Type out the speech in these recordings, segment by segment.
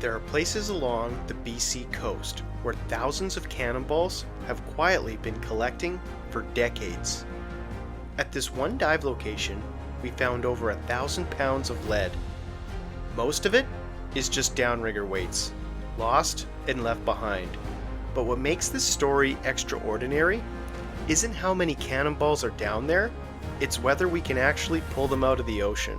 There are places along the BC coast where thousands of cannonballs have quietly been collecting for decades. At this one dive location, we found over 1,000 pounds of lead. Most of it is just downrigger weights, lost and left behind. But what makes this story extraordinary isn't how many cannonballs are down there, it's whether we can actually pull them out of the ocean.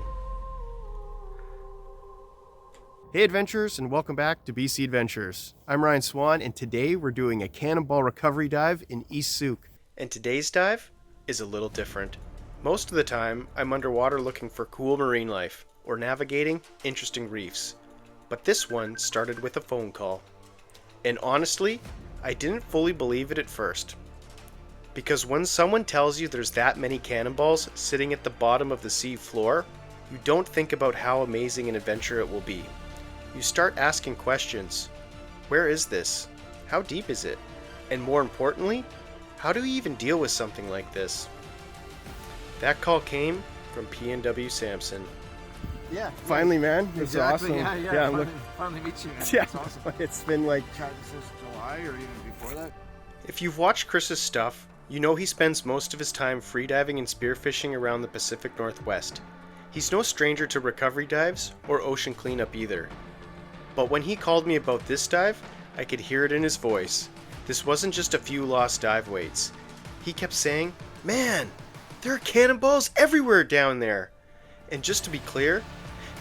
Hey adventurers, and welcome back to BC Adventures. I'm Ryan Swan, and today we're doing a cannonball recovery dive in East Sooke. And today's dive is a little different. Most of the time, I'm underwater looking for cool marine life or navigating interesting reefs. But this one started with a phone call. And honestly, I didn't fully believe it at first. Because when someone tells you there's that many cannonballs sitting at the bottom of the sea floor, you don't think about how amazing an adventure it will be. You start asking questions. Where is this? How deep is it? And more importantly, how do we even deal with something like this? That call came from PNW Samson. Yeah. Finally, man. It's Exactly. awesome. Yeah. Finally meet you, man. Yeah. It's awesome. It's been like... Since July or even before that. If you've watched Chris's stuff, you know he spends most of his time freediving and spearfishing around the Pacific Northwest. He's no stranger to recovery dives or ocean cleanup either. But when he called me about this dive, I could hear it in his voice. This wasn't just a few lost dive weights. He kept saying, "Man, there are cannonballs everywhere down there." And just to be clear,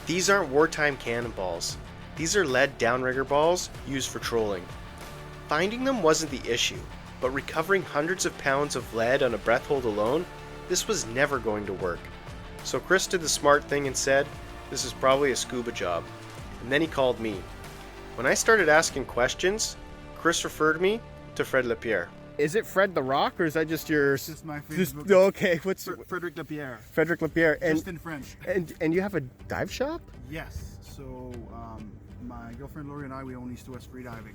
these aren't wartime cannonballs. These are lead downrigger balls used for trolling. Finding them wasn't the issue, but recovering hundreds of pounds of lead on a breath hold alone, this was never going to work. So Chris did the smart thing and said, this is probably a scuba job. And then he called me. When I started asking questions, Chris referred me to Fred Lapierre. Is it Fred the Rock, or is that just your... It's just my Facebook. Okay, what's... Frederic Lapierre. Frederic Lapierre. And, Just in French. and you have a dive shop? Yes. So, my girlfriend Lori and I, we own East Freediving.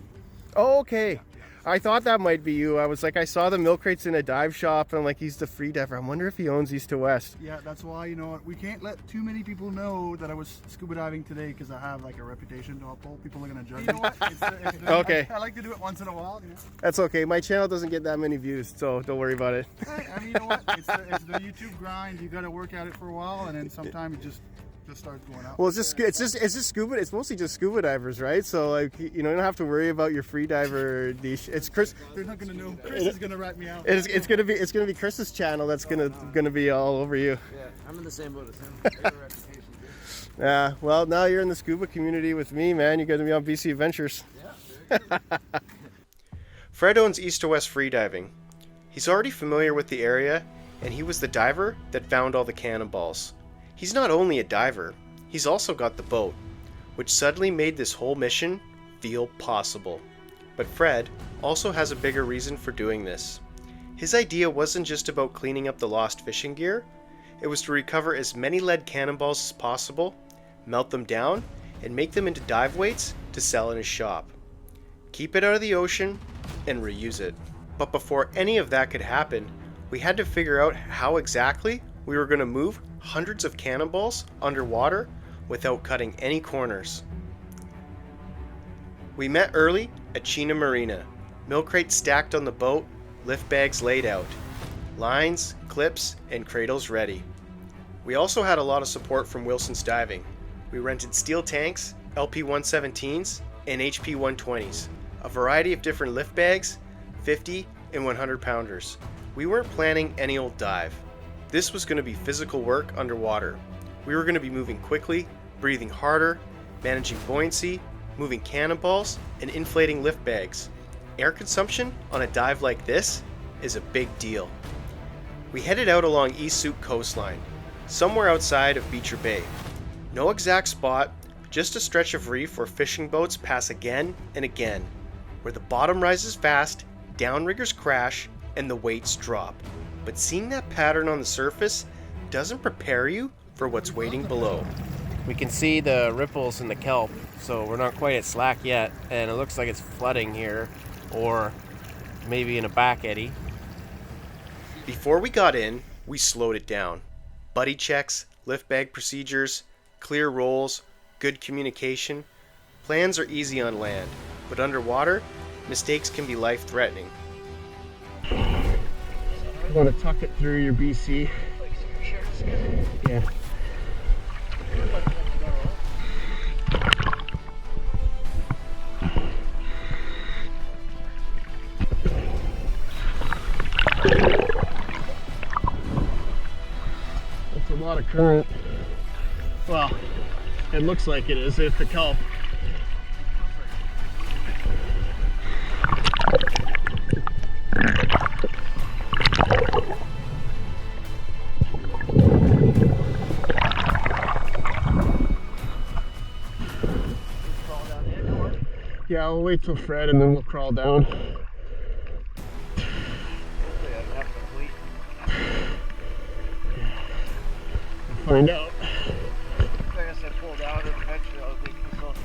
Oh, okay. Yeah. I thought that might be you. I was like, I saw the milk crates in a dive shop, and I'm like, he's the free diver. I wonder if he owns East to West. Yeah, that's why, we can't let too many people know that I was scuba diving today because I have like a reputation to uphold. People are going to judge me. You know what? Okay. I like to do it once in a while. That's okay. My channel doesn't get that many views, so don't worry about it. I mean, you know what? It's the YouTube grind. You got to work at it for a while, and then sometimes it just starts going out. Well, it's just scuba. It's mostly just scuba divers, right? So like, you don't have to worry about your free diver niche. It's Chris. They're not gonna know. Chris is gonna rat me out. It's gonna be Chris's channel that's gonna be all over you. Yeah, I'm in the same boat as him. Yeah. Well, now you're in the scuba community with me, man. You're gonna be on BC Adventures. Yeah. Fred owns East to West Freediving. He's already familiar with the area, and he was the diver that found all the cannonballs. He's not only a diver, he's also got the boat, which suddenly made this whole mission feel possible. But Fred also has a bigger reason for doing this. His idea wasn't just about cleaning up the lost fishing gear, it was to recover as many lead cannonballs as possible, melt them down, and make them into dive weights to sell in his shop. Keep it out of the ocean and reuse it. But before any of that could happen, we had to figure out how exactly we were going to move hundreds of cannonballs underwater without cutting any corners. We met early at Chena Marina. Milk crates stacked on the boat, lift bags laid out, lines, clips, and cradles ready. We also had a lot of support from Wilson's Diving. We rented steel tanks, LP 117s, and HP 120s, a variety of different lift bags, 50 and 100 pounders. We weren't planning any old dive. This was going to be physical work underwater. We were going to be moving quickly, breathing harder, managing buoyancy, moving cannonballs, and inflating lift bags. Air consumption on a dive like this is a big deal. We headed out along East Sooke coastline, somewhere outside of Beecher Bay. No exact spot, just a stretch of reef where fishing boats pass again and again, where the bottom rises fast, downriggers crash, and the weights drop. But seeing that pattern on the surface doesn't prepare you for what's waiting below. We can see the ripples in the kelp, so we're not quite at slack yet, and it looks like it's flooding here, or maybe in a back eddy. Before we got in, we slowed it down. Buddy checks, lift bag procedures, clear rolls, good communication. Plans are easy on land, but underwater, mistakes can be life-threatening. You want to tuck it through your BC. Yeah. That's a lot of current. Well, it looks like it is if the kelp. Yeah, we'll wait till Fred and then we'll crawl down. We'll find out. I guess I pulled out and eventually I'll leave myself.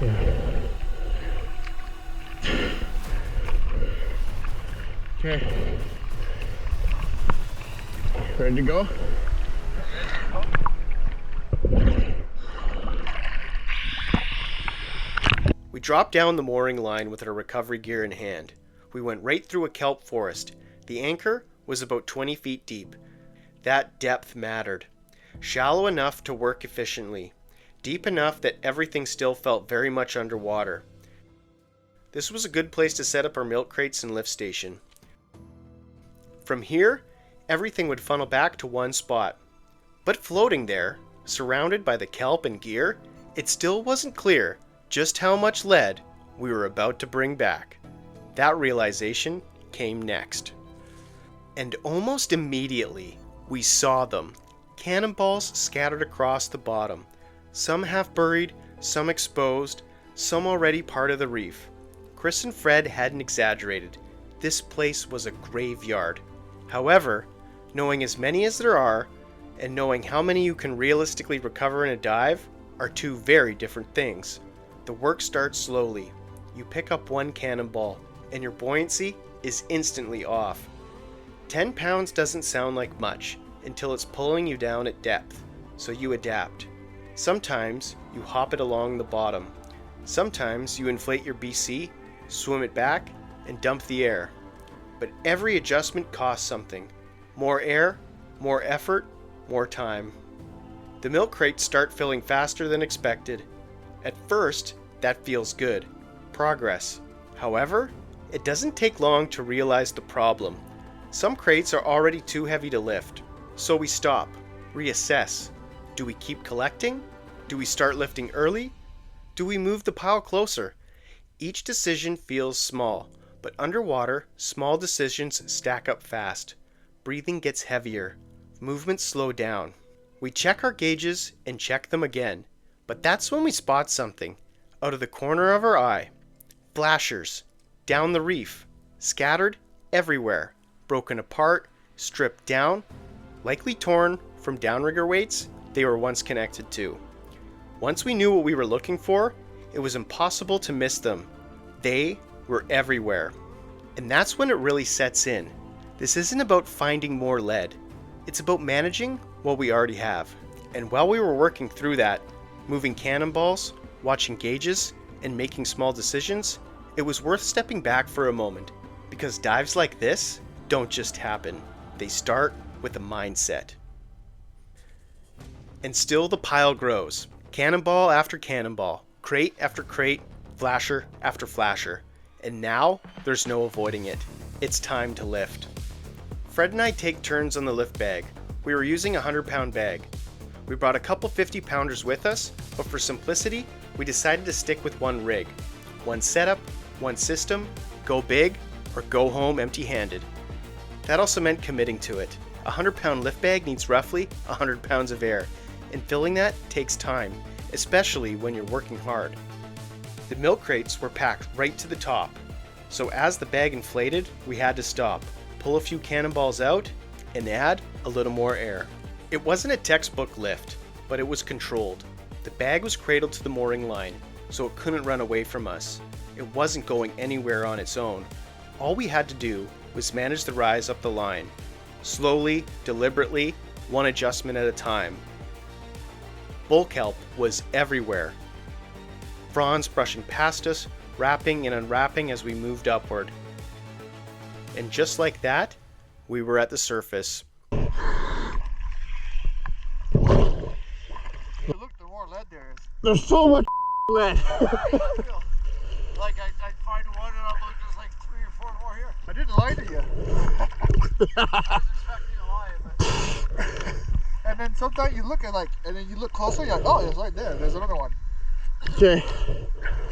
Yeah. Okay. Ready to go? We dropped down the mooring line with our recovery gear in hand. We went right through a kelp forest. The anchor was about 20 feet deep. That depth mattered. Shallow enough to work efficiently. Deep enough that everything still felt very much underwater. This was a good place to set up our milk crates and lift station. From here, everything would funnel back to one spot. But floating there, surrounded by the kelp and gear, it still wasn't clear just how much lead we were about to bring back. That realization came next. And almost immediately, we saw them. Cannonballs scattered across the bottom. Some half buried, some exposed, some already part of the reef. Chris and Fred hadn't exaggerated. This place was a graveyard. However, knowing as many as there are, and knowing how many you can realistically recover in a dive, are two very different things. The work starts slowly. You pick up one cannonball, and your buoyancy is instantly off. 10 pounds doesn't sound like much until it's pulling you down at depth, so you adapt. Sometimes you hop it along the bottom. Sometimes you inflate your BC, swim it back, and dump the air. But every adjustment costs something. More air, more effort, more time. The milk crates start filling faster than expected. At first, that feels good. Progress. However, it doesn't take long to realize the problem. Some crates are already too heavy to lift. So we stop, reassess. Do we keep collecting? Do we start lifting early? Do we move the pile closer? Each decision feels small, but underwater, small decisions stack up fast. Breathing gets heavier. Movements slow down. We check our gauges and check them again. But that's when we spot something, out of the corner of our eye. Flashers, down the reef, scattered everywhere, broken apart, stripped down, likely torn from downrigger weights they were once connected to. Once we knew what we were looking for, it was impossible to miss them. They were everywhere. And that's when it really sets in. This isn't about finding more lead. It's about managing what we already have. And while we were working through that, moving cannonballs, watching gauges, and making small decisions, it was worth stepping back for a moment, because dives like this don't just happen. They start with a mindset. And still the pile grows. Cannonball after cannonball, crate after crate, flasher after flasher. And now, there's no avoiding it. It's time to lift. Fred and I take turns on the lift bag. We were using a 100-pound bag. We brought a couple 50-pounders with us, but for simplicity, we decided to stick with one rig. One setup, one system, go big, or go home empty-handed. That also meant committing to it. A 100-pound lift bag needs roughly 100 pounds of air, and filling that takes time, especially when you're working hard. The milk crates were packed right to the top, so as the bag inflated, we had to stop, pull a few cannonballs out, and add a little more air. It wasn't a textbook lift, but it was controlled. The bag was cradled to the mooring line, so it couldn't run away from us. It wasn't going anywhere on its own. All we had to do was manage the rise up the line. Slowly, deliberately, one adjustment at a time. Bull kelp was everywhere. fronds brushing past us, wrapping and unwrapping as we moved upward. And just like that, we were at the surface. Look, the more lead there is. There's so much lead. Like I'd find one and I'm like, there's like 3 or 4 more here. I didn't lie to you. I was expecting a lie, but... And then sometimes you look at and then you look closer, you're like, oh, it's right there. There's another one. Okay.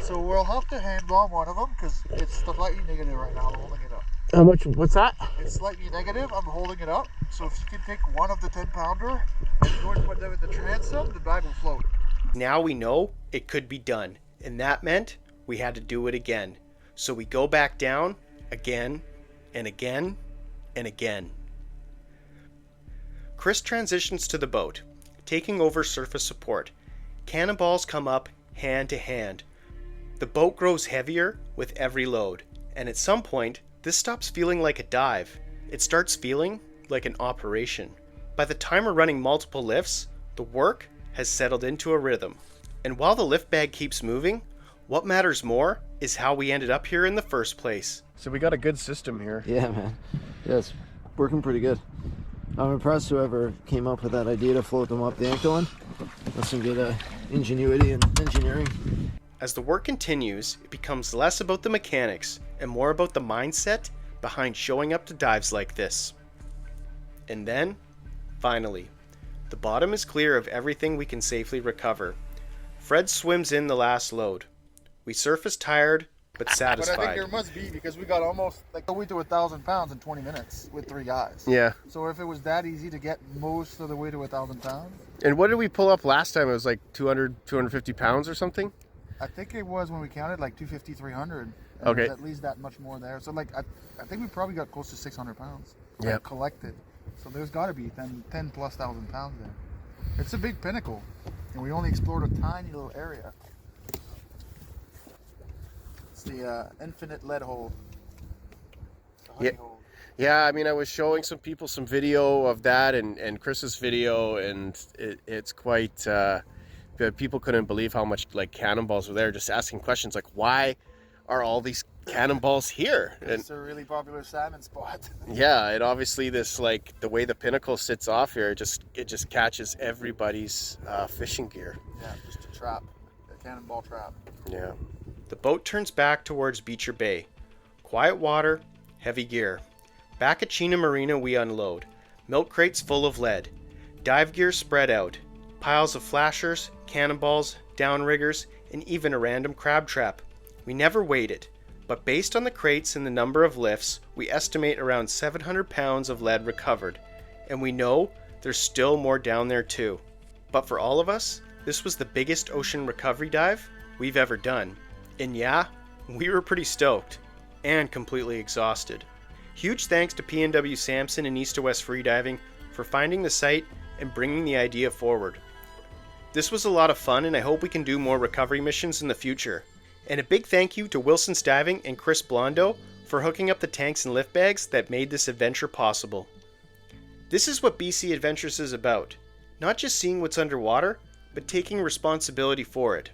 So we'll have to hand bomb one of them because it's slightly negative right now. I'm holding it up. How much? What's that? It's slightly negative. I'm holding it up. So if you can take one of the 10-pounder and go and put them in the transom, the bag will float. Now we know it could be done, and that meant we had to do it again. So we go back down again and again and again. Chris transitions to the boat, taking over surface support. Cannonballs come up hand to hand. The boat grows heavier with every load, and at some point, this stops feeling like a dive. It starts feeling like an operation. By the time we're running multiple lifts, the work has settled into a rhythm. And while the lift bag keeps moving, what matters more is how we ended up here in the first place. So we got a good system here. Yeah, man. Yeah, it's working pretty good. I'm impressed whoever came up with that idea to float them up the ankle in. That's some good ingenuity and engineering. As the work continues, it becomes less about the mechanics and more about the mindset behind showing up to dives like this. And then, finally, the bottom is clear of everything we can safely recover. Fred swims in the last load. We surface tired, but satisfied. But I think there must be, because we got almost like a way to 1,000 pounds in 20 minutes with 3 guys. Yeah. So if it was that easy to get most of the way to 1,000 pounds, And what did we pull up last time? It was like 200, 250 pounds or something? I think it was when we counted like 250, 300. And Okay. there's at least that much more there. So like I think we probably got close to 600 pounds. Yeah. Collected. So there's got to be 10 plus thousand pounds there. It's a big pinnacle, and we only explored a tiny little area. It's the infinite lead hole. The honey Yeah. hole. Yeah, I mean, I was showing some people some video of that and Chris's video, and it's quite... people couldn't believe how much like cannonballs were there, just asking questions like, why are all these cannonballs here? And It's a really popular salmon spot. yeah, and obviously this, like, the way the pinnacle sits off here, it just catches everybody's fishing gear. Yeah, just a trap, a cannonball trap. Yeah. The boat turns back towards Beecher Bay. Quiet water, heavy gear. Back at Chena Marina we unload. Milk crates full of lead. Dive gear spread out. Piles of flashers, cannonballs, downriggers, and even a random crab trap. We never weighed it, but based on the crates and the number of lifts, we estimate around 700 pounds of lead recovered. And we know there's still more down there too. But for all of us, this was the biggest ocean recovery dive we've ever done. And yeah, we were pretty stoked. And completely exhausted. Huge thanks to PNW Samson and East West Freediving for finding the site and bringing the idea forward. This was a lot of fun, and I hope we can do more recovery missions in the future. And a big thank you to Wilson's Diving and Chris Blondo for hooking up the tanks and lift bags that made this adventure possible. This is what BC Adventures is about. Not just seeing what's underwater, but taking responsibility for it.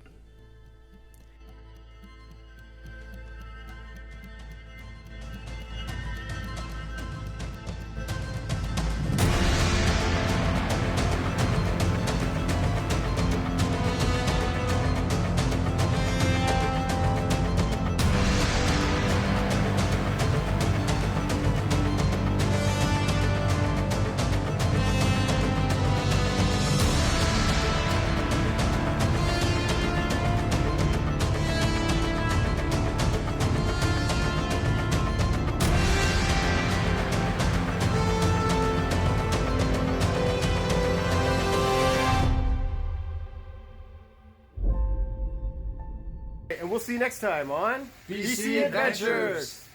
And we'll see you next time on BC Adventures.